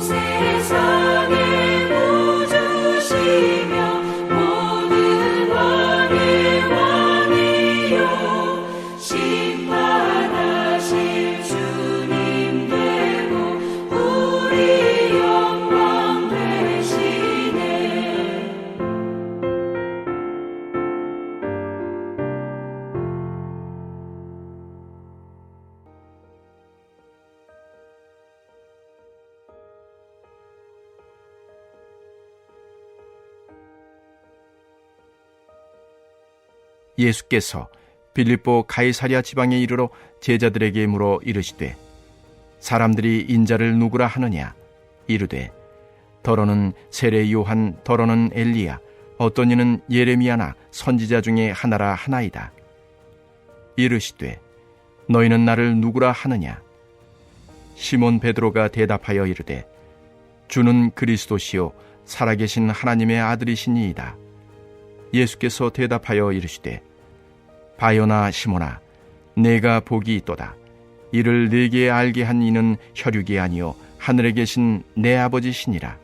세상의 구주시며 모든 왕의 왕이요 심판하실 주님 되고 우리 영광 되시네. 예수께서 빌립보 가이사랴 지방에 이르러 제자들에게 물어 이르시되 사람들이 인자를 누구라 하느냐 이르되 더러는 세례 요한 더러는 엘리야 어떤 이는 예레미야나 선지자 중에 하나라 하나이다. 이르시되 너희는 나를 누구라 하느냐. 시몬 베드로가 대답하여 이르되 주는 그리스도시요 살아계신 하나님의 아들이시니이다. 예수께서 대답하여 이르시되 바요나 시몬아 내가 복이 있도다. 이를 네게 알게 한 이는 혈육이 아니요 하늘에 계신 내 아버지시니라.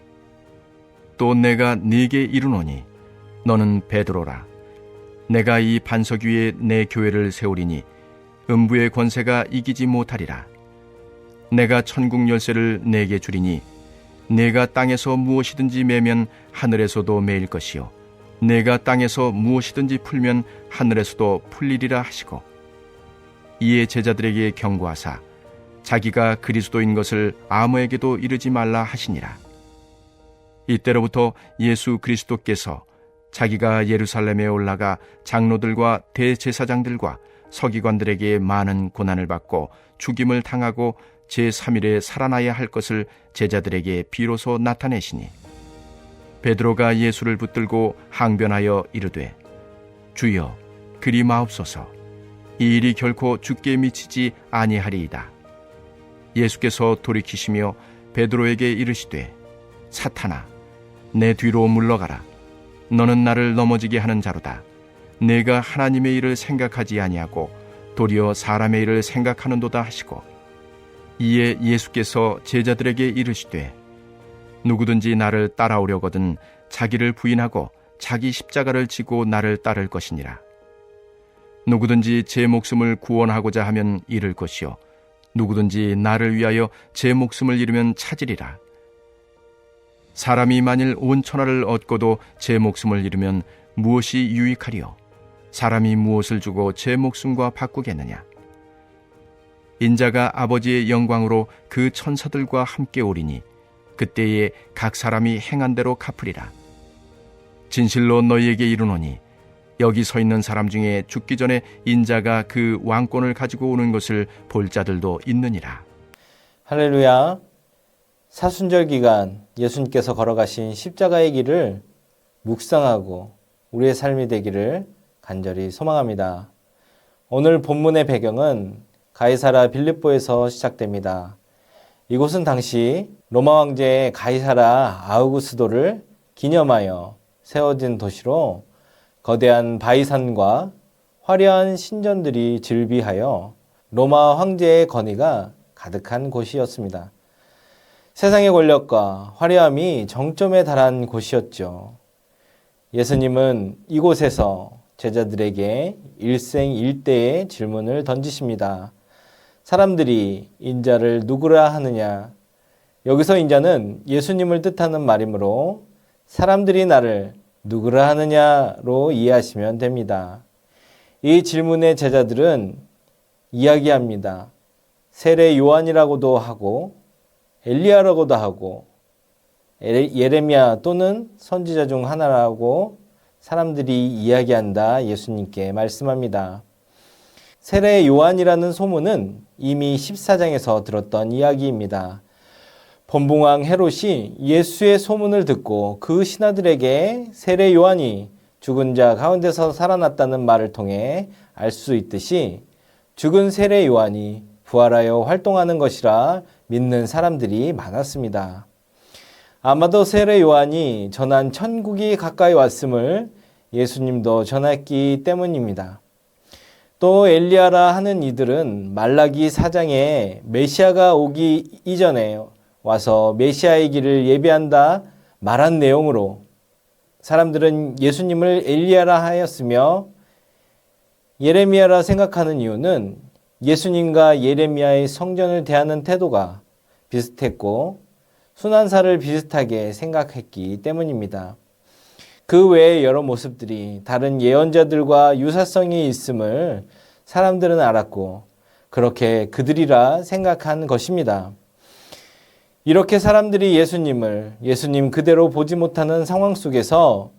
또 내가 네게 이르노니 너는 베드로라. 내가 이 반석 위에 내 교회를 세우리니 음부의 권세가 이기지 못하리라. 내가 천국 열쇠를 네게 주리니 네가 땅에서 무엇이든지 매면 하늘에서도 매일 것이요 내가 땅에서 무엇이든지 풀면 하늘에서도 풀리리라 하시고 이에 제자들에게 경고하사 자기가 그리스도인 것을 아무에게도 이르지 말라 하시니라. 이때로부터 예수 그리스도께서 자기가 예루살렘에 올라가 장로들과 대제사장들과 서기관들에게 많은 고난을 받고 죽임을 당하고 제3일에 살아나야 할 것을 제자들에게 비로소 나타내시니 베드로가 예수를 붙들고 항변하여 이르되 주여 그리 마옵소서. 이 일이 결코 주께 미치지 아니하리이다. 예수께서 돌이키시며 베드로에게 이르시되 사탄아 내 뒤로 물러가라. 너는 나를 넘어지게 하는 자로다. 내가 하나님의 일을 생각하지 아니하고 도리어 사람의 일을 생각하는도다 하시고 이에 예수께서 제자들에게 이르시되 누구든지 나를 따라오려거든 자기를 부인하고 자기 십자가를 지고 나를 따를 것이니라. 누구든지 제 목숨을 구원하고자 하면 잃을 것이요 누구든지 나를 위하여 제 목숨을 잃으면 찾으리라. 사람이 만일 온 천하를 얻고도 제 목숨을 잃으면 무엇이 유익하리요? 사람이 무엇을 주고 제 목숨과 바꾸겠느냐? 인자가 아버지의 영광으로 그 천사들과 함께 오리니 그때에 각 사람이 행한 대로 갚으리라. 진실로 너희에게 이르노니 여기 서 있는 사람 중에 죽기 전에 인자가 그 왕권을 가지고 오는 것을 볼 자들도 있느니라. 할렐루야. 사순절 기간 예수님께서 걸어가신 십자가의 길을 묵상하고 우리의 삶이 되기를 간절히 소망합니다. 오늘 본문의 배경은 가이사랴 빌립보에서 시작됩니다. 이곳은 당시 로마 황제 가이사랴 아우구스도를 기념하여 세워진 도시로 거대한 바위산과 화려한 신전들이 즐비하여 로마 황제의 권위가 가득한 곳이었습니다. 세상의 권력과 화려함이 정점에 달한 곳이었죠. 예수님은 이곳에서 제자들에게 일생일대의 질문을 던지십니다. 사람들이 인자를 누구라 하느냐? 여기서 인자는 예수님을 뜻하는 말이므로 사람들이 나를 누구라 하느냐로 이해하시면 됩니다. 이 질문에 제자들은 이야기합니다. 세례 요한이라고도 하고 엘리야라고도 하고 예레미야 또는 선지자 중 하나라고 사람들이 이야기한다 예수님께 말씀합니다. 세례 요한이라는 소문은 이미 14장에서 들었던 이야기입니다. 본붕왕 헤롯이 예수의 소문을 듣고 그 신하들에게 세례 요한이 죽은 자 가운데서 살아났다는 말을 통해 알 수 있듯이 죽은 세례 요한이 부활하여 활동하는 것이라 믿는 사람들이 많았습니다. 아마도 세례 요한이 전한 천국이 가까이 왔음을 예수님도 전했기 때문입니다. 또 엘리야라 하는 이들은 말라기 4장에 메시아가 오기 이전에 와서 메시아의 길을 예비한다 말한 내용으로 사람들은 예수님을 엘리야라 하였으며 예레미야라 생각하는 이유는 예수님과 예레미야의 성전을 대하는 태도가 비슷했고 순환사를 비슷하게 생각했기 때문입니다. 그 외에 여러 모습들이 다른 예언자들과 유사성이 있음을 사람들은 알았고 그렇게 그들이라 생각한 것입니다. 이렇게 사람들이 예수님 그대로 보지 못하는 상황 속에서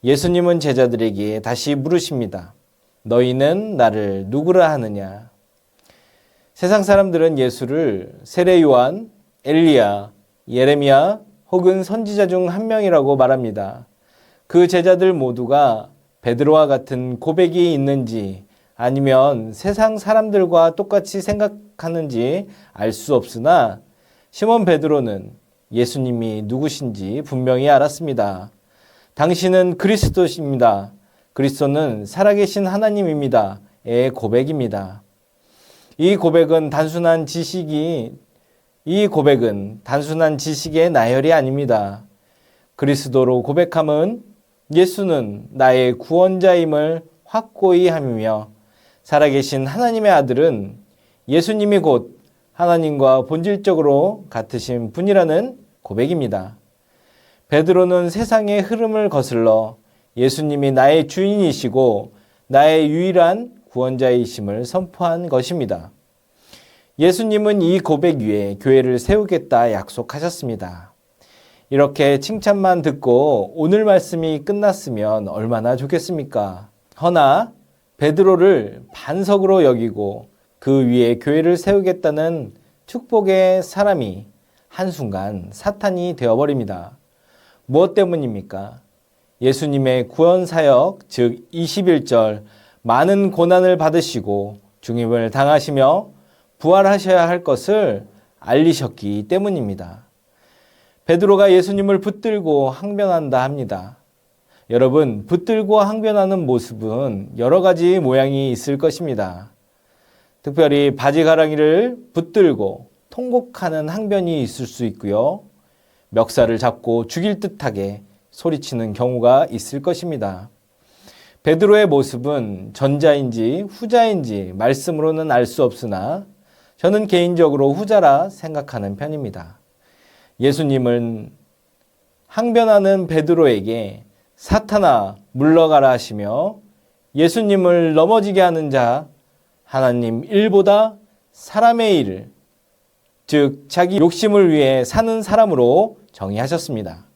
예수님은 제자들에게 다시 물으십니다. 너희는 나를 누구라 하느냐? 세상 사람들은 예수를 세례 요한, 엘리야, 예레미야 혹은 선지자 중 한 명이라고 말합니다. 그 제자들 모두가 베드로와 같은 고백이 있는지 아니면 세상 사람들과 똑같이 생각하는지 알 수 없으나 시몬 베드로는 예수님이 누구신지 분명히 알았습니다. 당신은 그리스도십니다. 그리스도는 살아계신 하나님입니다. 의 고백입니다. 이 고백은 단순한 지식의 나열이 아닙니다. 그리스도로 고백함은 예수는 나의 구원자임을 확고히 함이며 살아계신 하나님의 아들은 예수님이 곧 하나님과 본질적으로 같으신 분이라는 고백입니다. 베드로는 세상의 흐름을 거슬러 예수님이 나의 주인이시고 나의 유일한 구원자이심을 선포한 것입니다. 예수님은 이 고백 위에 교회를 세우겠다 약속하셨습니다. 이렇게 칭찬만 듣고 오늘 말씀이 끝났으면 얼마나 좋겠습니까? 허나 베드로를 반석으로 여기고 그 위에 교회를 세우겠다는 축복의 사람이 한순간 사탄이 되어버립니다. 무엇 때문입니까? 예수님의 구원사역, 즉 21절 많은 고난을 받으시고 중임을 당하시며 부활하셔야 할 것을 알리셨기 때문입니다. 베드로가 예수님을 붙들고 항변한다 합니다. 여러분, 붙들고 항변하는 모습은 여러 가지 모양이 있을 것입니다. 특별히 바지가랑이를 붙들고 통곡하는 항변이 있을 수 있고요. 멱살을 잡고 죽일 듯하게 소리치는 경우가 있을 것입니다. 베드로의 모습은 전자인지 후자인지 말씀으로는 알 수 없으나 저는 개인적으로 후자라 생각하는 편입니다. 예수님은 항변하는 베드로에게 사탄아 물러가라 하시며 예수님을 넘어지게 하는 자 하나님 일보다 사람의 일을 즉 자기 욕심을 위해 사는 사람으로 정의하셨습니다.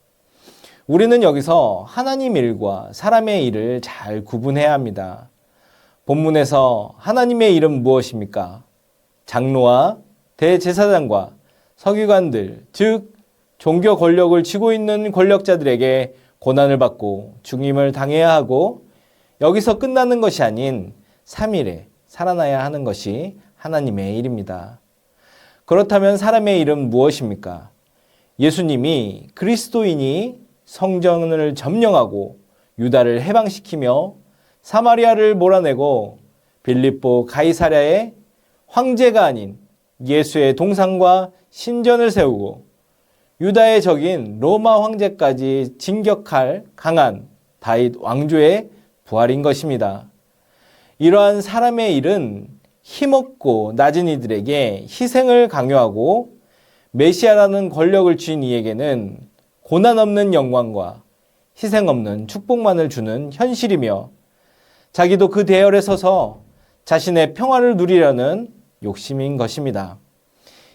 우리는 여기서 하나님 일과 사람의 일을 잘 구분해야 합니다. 본문에서 하나님의 일은 무엇입니까? 장로와 대제사장과 서기관들, 즉 종교 권력을 쥐고 있는 권력자들에게 고난을 받고 죽임을 당해야 하고 여기서 끝나는 것이 아닌 3일에 살아나야 하는 것이 하나님의 일입니다. 그렇다면 사람의 일은 무엇입니까? 예수님이 그리스도인이 성전을 점령하고 유다를 해방시키며 사마리아를 몰아내고 빌립보 가이사랴에 황제가 아닌 예수의 동상과 신전을 세우고 유다의 적인 로마 황제까지 진격할 강한 다윗 왕조의 부활인 것입니다. 이러한 사람의 일은 힘없고 낮은 이들에게 희생을 강요하고 메시아라는 권력을 쥔 이에게는 고난 없는 영광과 희생 없는 축복만을 주는 현실이며 자기도 그 대열에 서서 자신의 평화를 누리려는 욕심인 것입니다.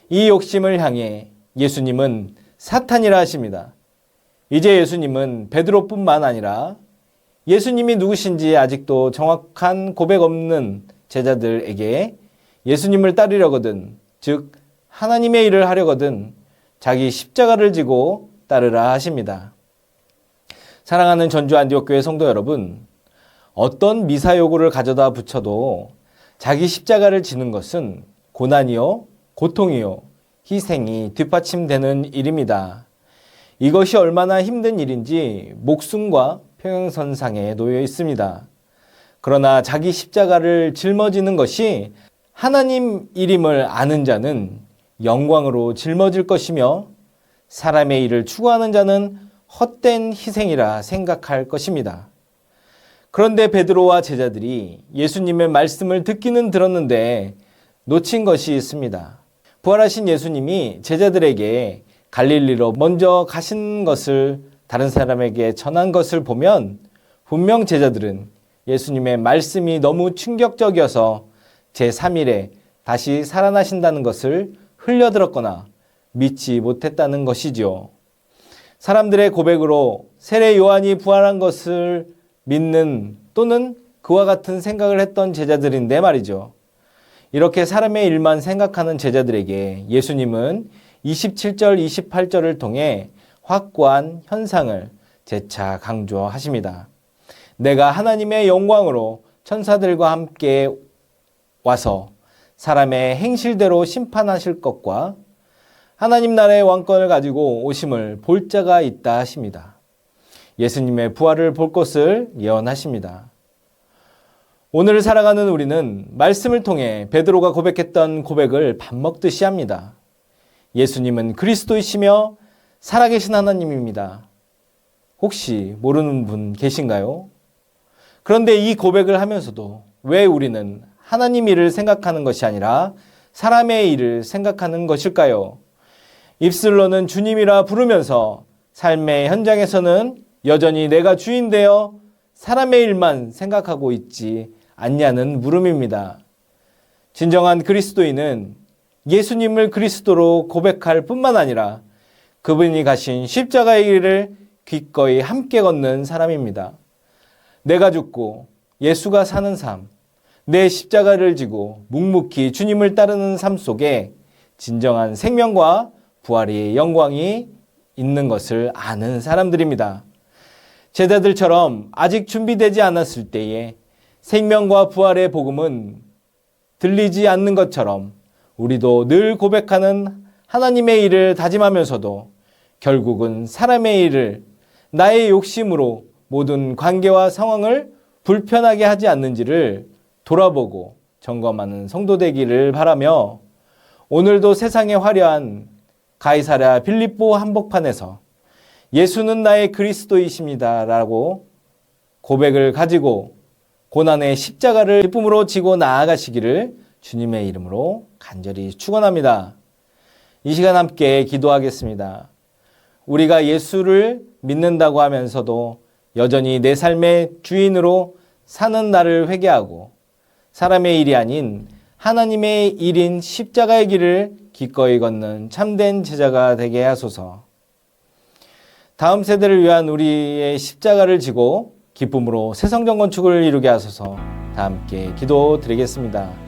이 욕심을 향해 예수님은 사탄이라 하십니다. 이제 예수님은 베드로뿐만 아니라 예수님이 누구신지 아직도 정확한 고백 없는 제자들에게 예수님을 따르려거든, 즉 하나님의 일을 하려거든 자기 십자가를 지고 따르라 하십니다. 사랑하는 전주 안디옥교회 성도 여러분, 어떤 미사요구를 가져다 붙여도 자기 십자가를 지는 것은 고난이요, 고통이요, 희생이 뒷받침되는 일입니다. 이것이 얼마나 힘든 일인지 목숨과 평행선상에 놓여 있습니다. 그러나 자기 십자가를 짊어지는 것이 하나님 일임을 아는 자는 영광으로 짊어질 것이며 사람의 일을 추구하는 자는 헛된 희생이라 생각할 것입니다. 그런데 베드로와 제자들이 예수님의 말씀을 듣기는 들었는데 놓친 것이 있습니다. 부활하신 예수님이 제자들에게 갈릴리로 먼저 가신 것을 다른 사람에게 전한 것을 보면 분명 제자들은 예수님의 말씀이 너무 충격적이어서 제3일에 다시 살아나신다는 것을 흘려들었거나 믿지 못했다는 것이죠. 사람들의 고백으로 세례 요한이 부활한 것을 믿는 또는 그와 같은 생각을 했던 제자들인데 말이죠. 이렇게 사람의 일만 생각하는 제자들에게 예수님은 27절, 28절을 통해 확고한 현상을 재차 강조하십니다. 내가 하나님의 영광으로 천사들과 함께 와서 사람의 행실대로 심판하실 것과 하나님 나라의 왕권을 가지고 오심을 볼 자가 있다 하십니다. 예수님의 부활을 볼 것을 예언하십니다. 오늘 살아가는 우리는 말씀을 통해 베드로가 고백했던 고백을 밥 먹듯이 합니다. 예수님은 그리스도이시며 살아계신 하나님입니다. 혹시 모르는 분 계신가요? 그런데 이 고백을 하면서도 왜 우리는 하나님 일을 생각하는 것이 아니라 사람의 일을 생각하는 것일까요? 입술로는 주님이라 부르면서 삶의 현장에서는 여전히 내가 주인 되어 사람의 일만 생각하고 있지 않냐는 물음입니다. 진정한 그리스도인은 예수님을 그리스도로 고백할 뿐만 아니라 그분이 가신 십자가의 길을 기꺼이 함께 걷는 사람입니다. 내가 죽고 예수가 사는 삶, 내 십자가를 지고 묵묵히 주님을 따르는 삶 속에 진정한 생명과 부활의 영광이 있는 것을 아는 사람들입니다. 제자들처럼 아직 준비되지 않았을 때에 생명과 부활의 복음은 들리지 않는 것처럼 우리도 늘 고백하는 하나님의 일을 다짐하면서도 결국은 사람의 일을 나의 욕심으로 모든 관계와 상황을 불편하게 하지 않는지를 돌아보고 점검하는 성도 되기를 바라며 오늘도 세상의 화려한 가이사랴 빌립보 한복판에서 예수는 나의 그리스도이십니다 라고 고백을 가지고 고난의 십자가를 기쁨으로 지고 나아가시기를 주님의 이름으로 간절히 축원합니다. 이 시간 함께 기도하겠습니다. 우리가 예수를 믿는다고 하면서도 여전히 내 삶의 주인으로 사는 나를 회개하고 사람의 일이 아닌 하나님의 일인 십자가의 길을 기꺼이 걷는 참된 제자가 되게 하소서. 다음 세대를 위한 우리의 십자가를 지고 기쁨으로 새 성전 건축을 이루게 하소서. 다 함께 기도드리겠습니다.